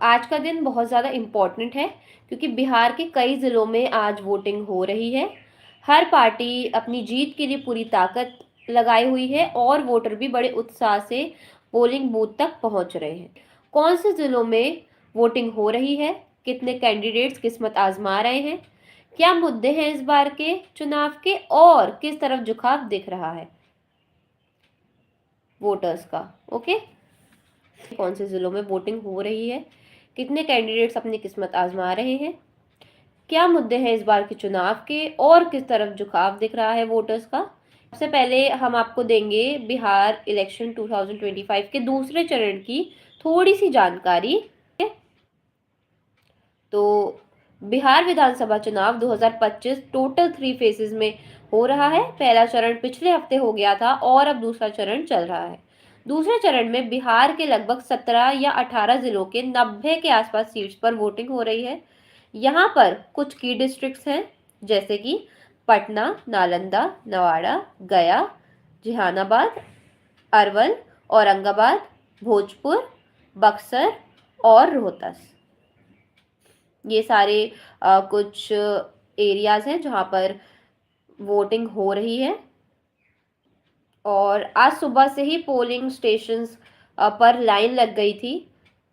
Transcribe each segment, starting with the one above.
आज का दिन बहुत ज़्यादा इम्पोर्टेंट है क्योंकि बिहार के कई ज़िलों में आज वोटिंग हो रही है। हर पार्टी अपनी जीत के लिए पूरी ताकत लगाई हुई है और वोटर भी बड़े उत्साह से पोलिंग बूथ तक पहुंच रहे हैं। कौन से ज़िलों में वोटिंग हो रही है, कितने कैंडिडेट्स किस्मत आजमा रहे हैं, क्या मुद्दे हैं इस बार के चुनाव के और किस तरफ झुकाव दिख रहा है वोटर्स का। ओके, कौन से ज़िलों में वोटिंग हो रही है, कितने कैंडिडेट्स अपनी किस्मत आजमा रहे हैं, क्या मुद्दे हैं इस बार के चुनाव के और किस तरफ झुकाव दिख रहा है वोटर्स का। सबसे पहले हम आपको देंगे बिहार इलेक्शन 2025 के दूसरे चरण की थोड़ी सी जानकारी। तो बिहार विधानसभा चुनाव 2025 टोटल 3 फेजेस में हो रहा है। पहला चरण पिछले हफ्ते हो गया था और अब दूसरा चरण चल रहा है। दूसरे चरण में बिहार के लगभग 17 या 18 जिलों के 90 के आसपास सीट्स पर वोटिंग हो रही है। यहाँ पर कुछ की डिस्ट्रिक्ट्स हैं जैसे कि पटना, नालंदा, नवाड़ा, गया, जहानाबाद, अरवल, औरंगाबाद, भोजपुर, बक्सर और रोहतस। ये सारे कुछ एरियाज हैं जहाँ पर वोटिंग हो रही है। और आज सुबह से ही पोलिंग स्टेशंस पर लाइन लग गई थी।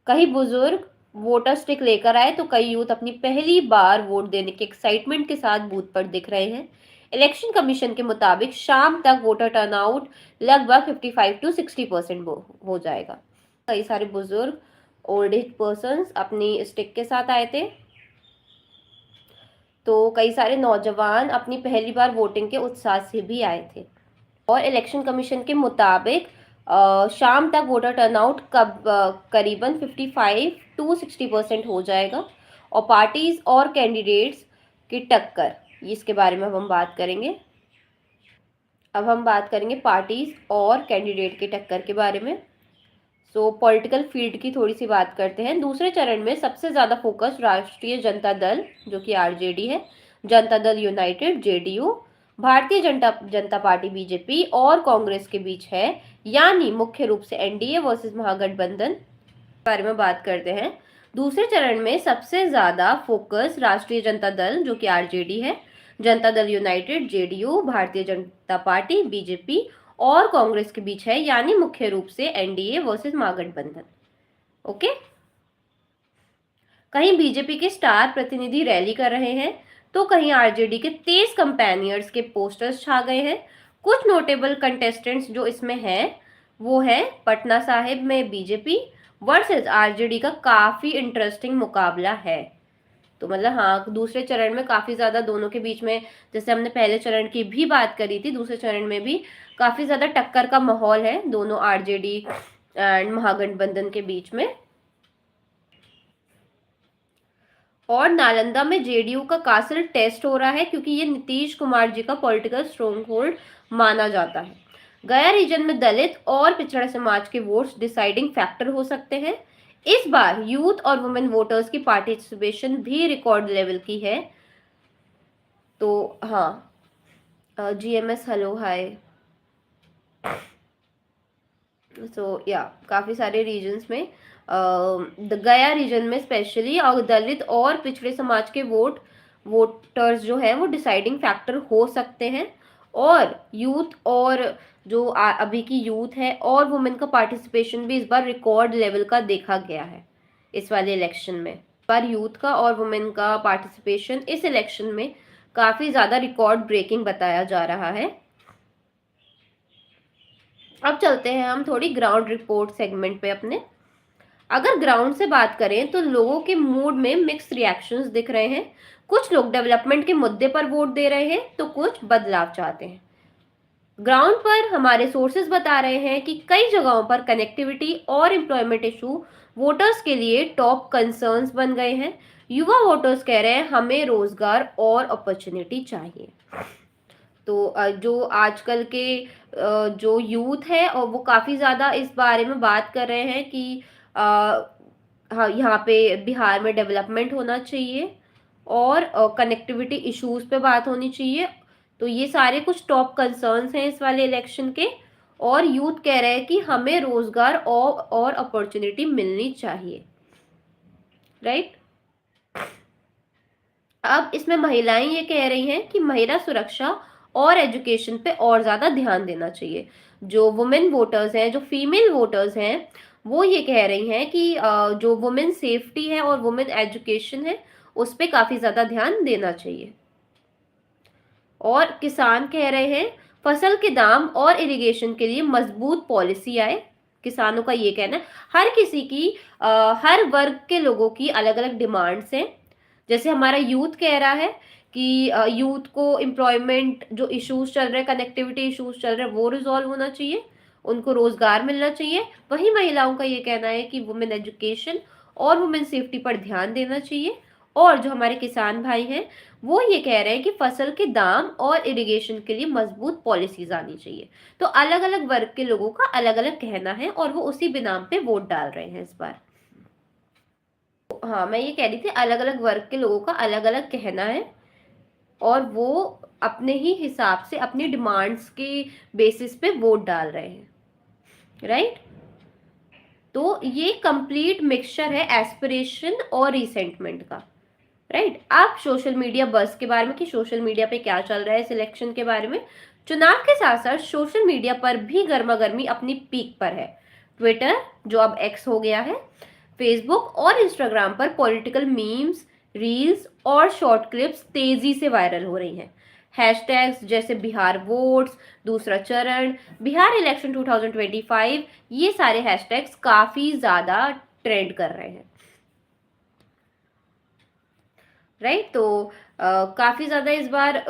कई बुजुर्ग वोटर स्टिक लेकर आए तो कई यूथ अपनी पहली बार वोट देने के एक्साइटमेंट के साथ बूथ पर दिख रहे हैं। इलेक्शन कमीशन के मुताबिक शाम तक वोटर टर्नआउट लगभग 55 to 60% हो जाएगा। कई सारे बुजुर्ग ओल्ड एज पर्सन्स अपनी स्टिक के साथ आए थे, तो कई सारे नौजवान अपनी पहली बार वोटिंग के उत्साह से भी आए थे। और इलेक्शन कमीशन के मुताबिक शाम तक वोटर टर्नआउट करीबन 55 to 60% हो जाएगा। और पार्टीज और कैंडिडेट्स की टक्कर, इसके बारे में अब हम बात करेंगे। अब हम बात करेंगे पार्टीज और कैंडिडेट की टक्कर के बारे में। पॉलिटिकल फील्ड की थोड़ी सी बात करते हैं। दूसरे चरण में सबसे ज़्यादा फोकस राष्ट्रीय जनता दल जो कि आरजेडी है, Janata Dal United JDU, Bharatiya Janata party BJP और कांग्रेस के बीच है, यानी मुख्य रूप से एनडीए वर्सेस महागठबंधन के बारे में बात करते हैं। दूसरे चरण में सबसे ज़्यादा फोकस राष्ट्रीय जनता दल जो कि आरजेडी है, Janata Dal United JDU, Bharatiya Janata party BJP और कांग्रेस के बीच है, यानी मुख्य रूप से एनडीए वर्सेस महागठबंधन। ओके, कहीं बीजेपी के स्टार प्रतिनिधि रैली कर रहे हैं तो कहीं आरजेडी के तेज कंपेनियर्स के पोस्टर्स छा गए हैं। कुछ नोटेबल कंटेस्टेंट्स जो इसमें हैं वो है पटना साहिब में बीजेपी वर्सेस आरजेडी का काफी इंटरेस्टिंग मुकाबला है। तो मतलब हाँ, दूसरे चरण में काफी ज्यादा दोनों के बीच में, जैसे हमने पहले चरण की भी बात करी थी, दूसरे चरण में भी काफी ज्यादा टक्कर का माहौल है दोनों आरजेडी एंड महागठबंधन के बीच में। और नालंदा में जेडीयू का कासल टेस्ट हो रहा है क्योंकि ये नीतीश कुमार जी का पॉलिटिकल स्ट्रॉन्ग होल्ड माना जाता है। गया रीजन में दलित और पिछड़ा समाज के वोट्स डिसाइडिंग फैक्टर हो सकते हैं। इस बार यूथ और वुमेन वोटर्स की पार्टिसिपेशन भी रिकॉर्ड लेवल की है। तो हाँ, जीएमएस हेलो हाय। या काफ़ी सारे रीजन्स में गया रीजन में स्पेशली और दलित और पिछड़े समाज के वोटर्स जो है वो डिसाइडिंग फैक्टर हो सकते हैं। और यूथ और जो अभी की यूथ है और वुमेन का पार्टिसिपेशन भी इस बार रिकॉर्ड लेवल का देखा गया है इस वाले इलेक्शन में। इस बार यूथ का और वुमेन का पार्टिसिपेशन इस इलेक्शन में काफ़ी ज़्यादा रिकॉर्ड ब्रेकिंग बताया जा रहा है। अब चलते हैं हम थोड़ी ग्राउंड रिपोर्ट सेगमेंट पे अपने। अगर ग्राउंड से बात करें तो लोगों के मूड में मिक्स्ड रिएक्शंस दिख रहे हैं। कुछ लोग डेवलपमेंट के मुद्दे पर वोट दे रहे हैं तो कुछ बदलाव चाहते हैं। ग्राउंड पर हमारे सोर्सेज बता रहे हैं कि कई जगहों पर कनेक्टिविटी और एम्प्लॉयमेंट इशू वोटर्स के लिए टॉप कंसर्न्स बन गए हैं। युवा वोटर्स कह रहे हैं हमें रोजगार और अपॉर्चुनिटी चाहिए। तो जो आजकल के जो यूथ है और वो काफ़ी ज़्यादा इस बारे में बात कर रहे हैं कि हाँ, यहाँ पे बिहार में डेवलपमेंट होना चाहिए और कनेक्टिविटी इश्यूज पे बात होनी चाहिए। तो ये सारे कुछ टॉप कंसर्न्स हैं इस वाले इलेक्शन के। और यूथ कह रहे हैं कि हमें रोजगार और अपॉर्चुनिटी मिलनी चाहिए। राइट। अब इसमें महिलाएं ये कह रही हैं कि महिला सुरक्षा और एजुकेशन पे और ज़्यादा ध्यान देना चाहिए। जो वुमेन वोटर्स हैं, जो फीमेल वोटर्स हैं, वो ये कह रही हैं कि जो वुमेन सेफ्टी है और वुमेन एजुकेशन है, उस पे काफ़ी ज़्यादा ध्यान देना चाहिए। और किसान कह रहे हैं फसल के दाम और इरिगेशन के लिए मजबूत पॉलिसी आए। किसानों का ये कहना है। हर किसी की हर वर्ग के लोगों की अलग अलग डिमांड्स हैं। जैसे हमारा यूथ कह रहा है कि यूथ को एम्प्लॉयमेंट जो इश्यूज चल रहे हैं, कनेक्टिविटी इश्यूज चल रहे हैं, वो रिजॉल्व होना चाहिए, उनको रोजगार मिलना चाहिए। वहीं महिलाओं का ये कहना है कि वुमेन एजुकेशन और वुमेन सेफ्टी पर ध्यान देना चाहिए। और जो हमारे किसान भाई हैं, वो ये कह रहे हैं कि फसल के दाम और इरिगेशन के लिए मजबूत पॉलिसीज आनी चाहिए। तो अलग अलग वर्ग के लोगों का अलग अलग कहना है और वो उसी बिनाम पे वोट डाल रहे हैं इस बार। हाँ, मैं ये कह रही थी अलग अलग वर्ग के लोगों का अलग अलग कहना है और वो अपने ही हिसाब से अपनी डिमांड्स के बेसिस पे वोट डाल रहे हैं। राइट। तो ये कंप्लीट मिक्सचर है एस्पिरेशन और रिसेंटमेंट का। राइट। आप सोशल मीडिया बस के बारे में कि सोशल मीडिया पे क्या चल रहा है इस इलेक्शन के बारे में। चुनाव के साथ साथ सोशल मीडिया पर भी गर्मा गर्मी अपनी पीक पर है। ट्विटर, जो अब एक्स हो गया है, फेसबुक और इंस्टाग्राम पर पॉलिटिकल मीम्स, रील्स और शॉर्ट क्लिप्स तेजी से वायरल हो रही हैं। हैशटैग्स जैसे बिहार वोट्स, दूसरा चरण, बिहार इलेक्शन 2025, ये सारे हैशटैग्स काफी ज्यादा ट्रेंड कर रहे हैं। राइट। तो काफी ज्यादा इस बार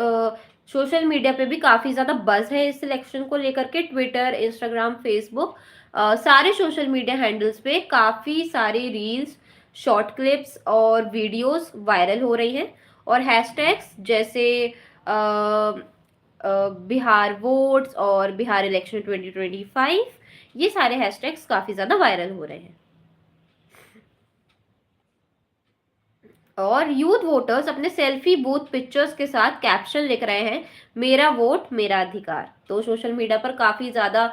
सोशल मीडिया पे भी काफी ज्यादा बज है इस इलेक्शन को लेकर के। ट्विटर, इंस्टाग्राम, फेसबुक, सारे सोशल मीडिया हैंडल्स पे काफी सारी रील्स, शॉर्ट क्लिप्स और वीडियोस वायरल हो रही हैं। और हैशटैग्स जैसे अ, बिहार वोट्स और बिहार इलेक्शन 2025, ये सारे हैशटैग्स काफी ज्यादा वायरल हो रहे हैं। और यूथ वोटर्स अपने सेल्फी बूथ पिक्चर्स के साथ कैप्शन लिख रहे हैं, मेरा वोट मेरा अधिकार। तो सोशल मीडिया पर काफी ज्यादा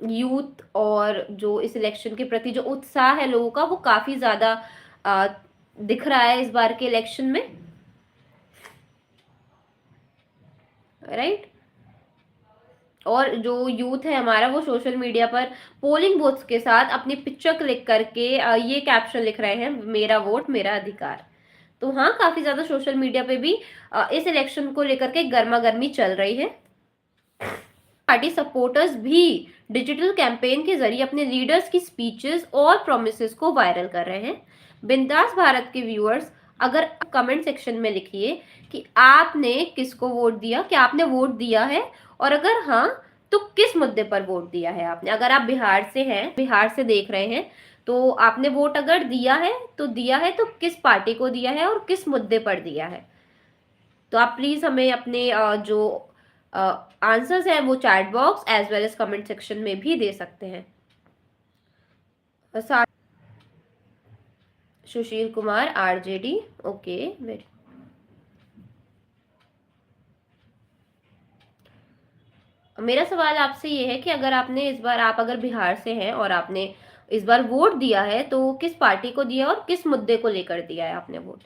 यूथ और जो इस इलेक्शन के प्रति जो उत्साह है लोगों का, वो काफी ज्यादा अ, दिख रहा है इस बार के इलेक्शन में। राइट। और जो यूथ है हमारा, वो सोशल मीडिया पर पोलिंग बूथ्स के साथ अपनी पिक्चर क्लिक करके ये कैप्शन लिख रहे हैं, मेरा वोट मेरा अधिकार। तो हाँ, काफी ज्यादा सोशल मीडिया पे भी इस इलेक्शन को लेकर के गर्मा गर्मी चल रही है। पार्टी सपोर्टर्स भी डिजिटल कैंपेन के जरिए अपने लीडर्स की स्पीचेस और प्रोमिसेस को वायरल कर रहे हैं। बिंदास भारत के व्यूअर्स, अगर कमेंट सेक्शन में लिखिए कि आपने किसको वोट दिया, क्या आपने वोट दिया है, और अगर हाँ, तो किस मुद्दे पर वोट दिया है आपने। अगर आप बिहार से हैं, बिहार से देख रहे हैं, तो आपने वोट अगर दिया है तो किस पार्टी को दिया है और किस मुद्दे पर दिया है। तो आप प्लीज हमें अपने जो आंसर्स हैं वो chat box as well as comment section में भी दे सकते हैं। साथ Sushil Kumar RJD, okay, very. मेरा सवाल आपसे ये है कि अगर आपने इस बार, आप अगर बिहार से हैं और आपने इस बार वोट दिया है, तो किस पार्टी को दिया और किस मुद्दे को लेकर दिया है आपने वोट।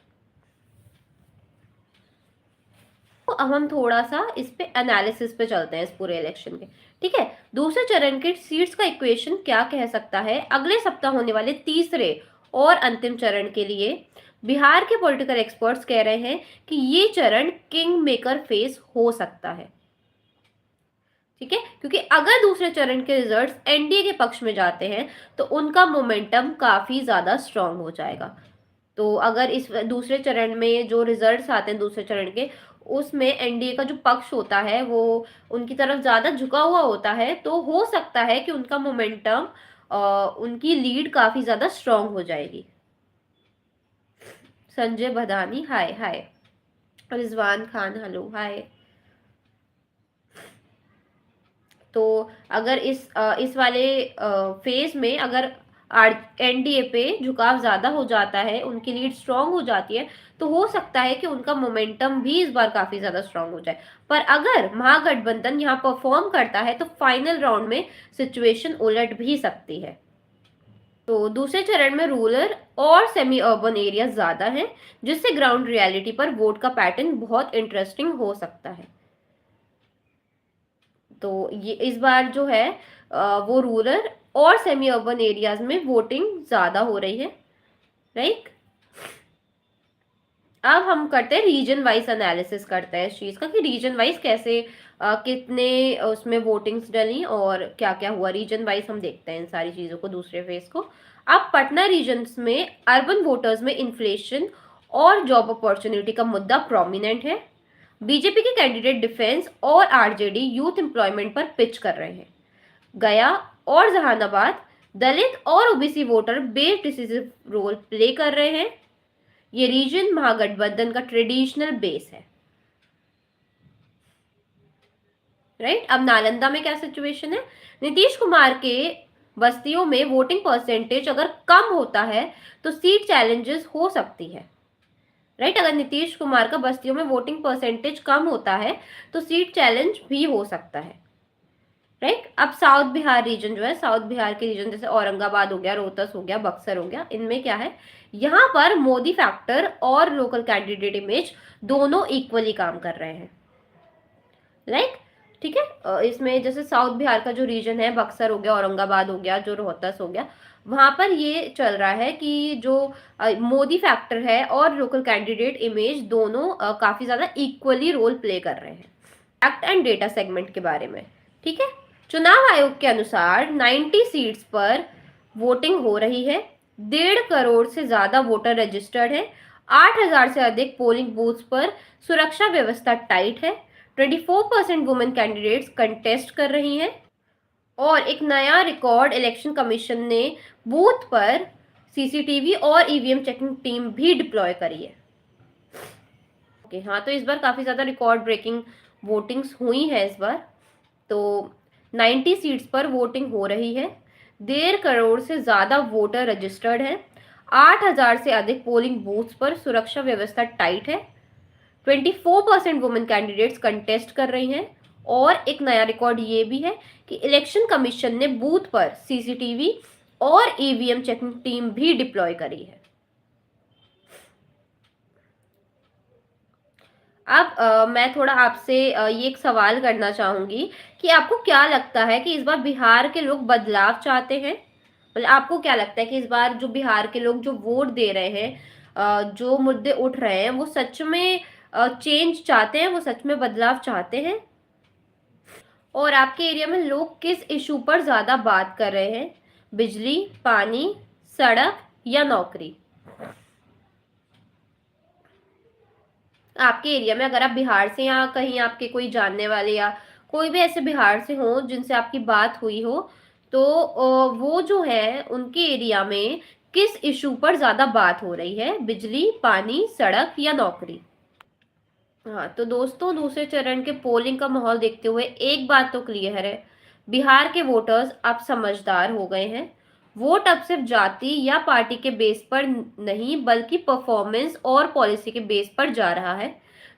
तो अब हम थोड़ा सा इस पे एनालिसिस पे चलते हैं इस पूरे इलेक्शन के। ठीक है। दूसरे चरण के सीट्स का इक्वेशन क्या कह सकता है अगले सप्ताह होने वाले तीसरे और अंतिम चरण के लिए। बिहार के पॉलिटिकल एक्सपर्ट्स कह रहे हैं कि ये चरण किंग मेकर फेस हो सकता है। ठीक है। क्योंकि अगर दूसरे चरण के रिजल्ट्स एनडीए के पक्ष में जाते हैं तो उनका मोमेंटम काफी ज्यादा स्ट्रांग हो जाएगा। तो अगर इस दूसरे चरण में जो रिजल्ट्स आते हैं दूसरे चरण के, उसमें एनडीए का जो पक्ष होता है वो उनकी तरफ ज्यादा झुका हुआ होता है, तो हो सकता है कि उनका मोमेंटम, उनकी लीड काफी ज्यादा स्ट्रांग हो जाएगी। संजय भदानी, हाय हाय। रिजवान खान, हेलो, हाय। तो अगर इस वाले फेज में अगर एनडीए पे झुकाव ज्यादा हो जाता है, उनकी लीड स्ट्रांग हो जाती है, तो हो सकता है कि उनका मोमेंटम भी इस बार काफी ज्यादा स्ट्रांग हो जाए। पर अगर महागठबंधन यहाँ परफॉर्म करता है तो फाइनल राउंड में सिचुएशन उलट भी सकती है। तो दूसरे चरण में रूरल और सेमी अर्बन एरिया ज्यादा हैं, जिससे ग्राउंड रियलिटी पर वोट का पैटर्न बहुत इंटरेस्टिंग हो सकता है। तो ये इस बार जो है वो रूरल और सेमी अर्बन एरियाज में वोटिंग ज्यादा हो रही है, राइट। अब हम करते हैं रीजन वाइज एनालिसिस करते हैं इस चीज का कि रीजन वाइज कैसे कितने उसमें वोटिंग्स डली और क्या क्या हुआ। रीजन वाइज हम देखते हैं इन सारी चीजों को, दूसरे फेज को। अब पटना रीजन में अर्बन वोटर्स में इन्फ्लेशन और जॉब अपॉर्चुनिटी का मुद्दा प्रोमिनेंट है। बीजेपी के कैंडिडेट डिफेंस और आरजेडी यूथ एम्प्लॉयमेंट पर पिच कर रहे हैं। गया और जहानाबाद दलित और OBC voter base decisive role play कर रहे हैं। ये रीजन महागठबंधन का ट्रेडिशनल बेस है, राइट। अब नालंदा में क्या सिचुएशन है? नीतीश कुमार के बस्तियों में वोटिंग परसेंटेज अगर कम होता है तो सीट चैलेंजेस हो सकती है, राइट। अगर नीतीश कुमार का बस्तियों में वोटिंग परसेंटेज कम होता है तो सीट चैलेंज भी हो सकता है, राइट। अब साउथ बिहार रीजन जो है, साउथ बिहार के रीजन जैसे औरंगाबाद हो गया, रोहतस हो गया, बक्सर हो गया, इनमें क्या है, यहाँ पर मोदी फैक्टर और लोकल कैंडिडेट इमेज दोनों इक्वली काम कर रहे हैं, राइट। ठीक है। इसमें जैसे साउथ बिहार का जो रीजन है, बक्सर हो गया, औरंगाबाद हो गया, जो रोहतस हो गया, वहां पर ये चल रहा है कि जो मोदी फैक्टर है और लोकल कैंडिडेट इमेज दोनों काफी ज्यादा इक्वली रोल प्ले कर रहे हैं। फैक्ट एंड डेटा सेगमेंट के बारे में, ठीक है। चुनाव आयोग के अनुसार 90 सीट्स पर वोटिंग हो रही है। 1.5 करोड़ से ज्यादा वोटर रजिस्टर्ड है। 8,000 से अधिक पोलिंग बूथ्स पर सुरक्षा व्यवस्था टाइट है। 24% वुमेन कैंडिडेट्स कंटेस्ट कर रही हैं। और एक नया रिकॉर्ड इलेक्शन कमीशन ने बूथ पर सीसीटीवी और ईवीएम चेकिंग टीम भी डिप्लॉय करी है। ओके, हाँ, तो इस बार काफी ज्यादा रिकॉर्ड ब्रेकिंग वोटिंग्स हुई है इस बार। तो 90 सीट्स पर वोटिंग हो रही है। 1.5 करोड़ से ज्यादा वोटर रजिस्टर्ड है। 8,000 से अधिक पोलिंग बूथ्स पर सुरक्षा व्यवस्था टाइट है। 24% वुमेन कैंडिडेट्स कंटेस्ट कर रही हैं। और एक नया रिकॉर्ड ये भी है कि इलेक्शन कमीशन ने बूथ पर सीसीटीवी और ईवीएम चेकिंग टीम भी डिप्लॉय करी है। अब मैं थोड़ा आपसे ये एक सवाल करना चाहूंगी कि आपको क्या लगता है कि इस बार बिहार के लोग बदलाव चाहते हैं? मतलब आपको क्या लगता है कि इस बार जो बिहार के लोग जो वोट दे रहे हैं, जो मुद्दे उठ रहे हैं, वो सच में चेंज चाहते हैं, वो सच में बदलाव चाहते हैं? और आपके एरिया में लोग किस इशू पर ज्यादा बात कर रहे हैं? बिजली, पानी, सड़क या नौकरी? आपके एरिया में अगर आप बिहार से या कहीं आपके कोई जानने वाले या कोई भी ऐसे बिहार से हो जिनसे आपकी बात हुई हो, तो वो जो है उनके एरिया में किस इशू पर ज्यादा बात हो रही है? बिजली, पानी, सड़क या नौकरी? हाँ, तो दोस्तों, दूसरे चरण के पोलिंग का माहौल देखते हुए एक बात तो क्लियर है, बिहार के वोटर्स अब समझदार हो गए हैं। वोट अब सिर्फ जाति या पार्टी के बेस पर नहीं बल्कि परफॉर्मेंस और पॉलिसी के बेस पर जा रहा है।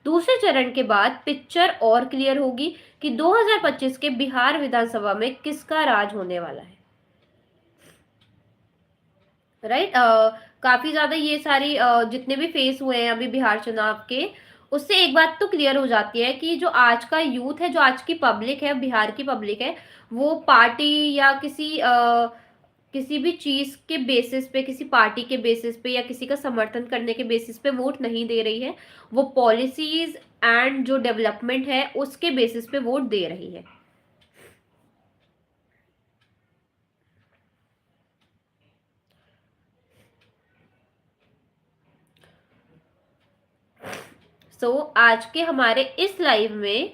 दूसरे चरण के बाद पिक्चर और क्लियर होगी कि 2025 के बिहार विधानसभा में किसका राज होने वाला है, राइट। काफी ज्यादा ये सारी जितने भी फेस हुए हैं अभी बिहार चुनाव के, उससे एक बात तो क्लियर हो जाती है कि जो आज का यूथ है, जो आज की पब्लिक है, बिहार की पब्लिक है, वो पार्टी या किसी भी चीज के बेसिस पे, किसी पार्टी के बेसिस पे या किसी का समर्थन करने के बेसिस पे वोट नहीं दे रही है। वो पॉलिसीज एंड जो डेवलपमेंट है उसके बेसिस पे वोट दे रही है। आज के हमारे इस लाइव में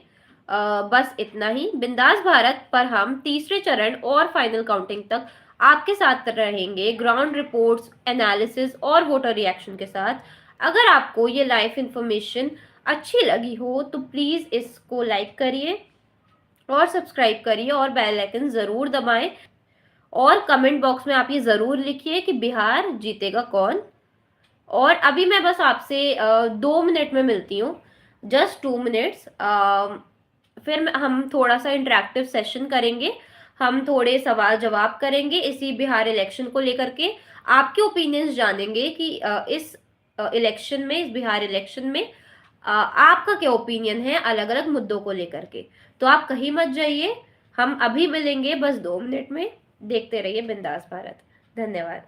बस इतना ही। बिंदास भारत पर हम तीसरे चरण और फाइनल काउंटिंग तक आपके साथ रहेंगे, ग्राउंड रिपोर्ट्स, एनालिसिस और वोटर रिएक्शन के साथ। अगर आपको ये लाइव इंफॉर्मेशन अच्छी लगी हो तो प्लीज इसको लाइक करिए और सब्सक्राइब करिए और बेल आइकन जरूर दबाएं। और कमेंट बॉक्स में आप ये जरूर लिखिए कि बिहार जीतेगा कौन। और अभी मैं बस आपसे 2 मिनट में मिलती हूँ, जस्ट 2 मिनट्स। फिर हम थोड़ा सा इंटरेक्टिव सेशन करेंगे। हम थोड़े सवाल जवाब करेंगे इसी बिहार इलेक्शन को लेकर के। आपके ओपिनियंस जानेंगे कि इस इलेक्शन में, इस बिहार इलेक्शन में आपका क्या ओपिनियन है अलग अलग मुद्दों को लेकर के। तो आप कहीं मत जाइए, हम अभी मिलेंगे बस 2 मिनट में। देखते रहिए बिंदास भारत। धन्यवाद।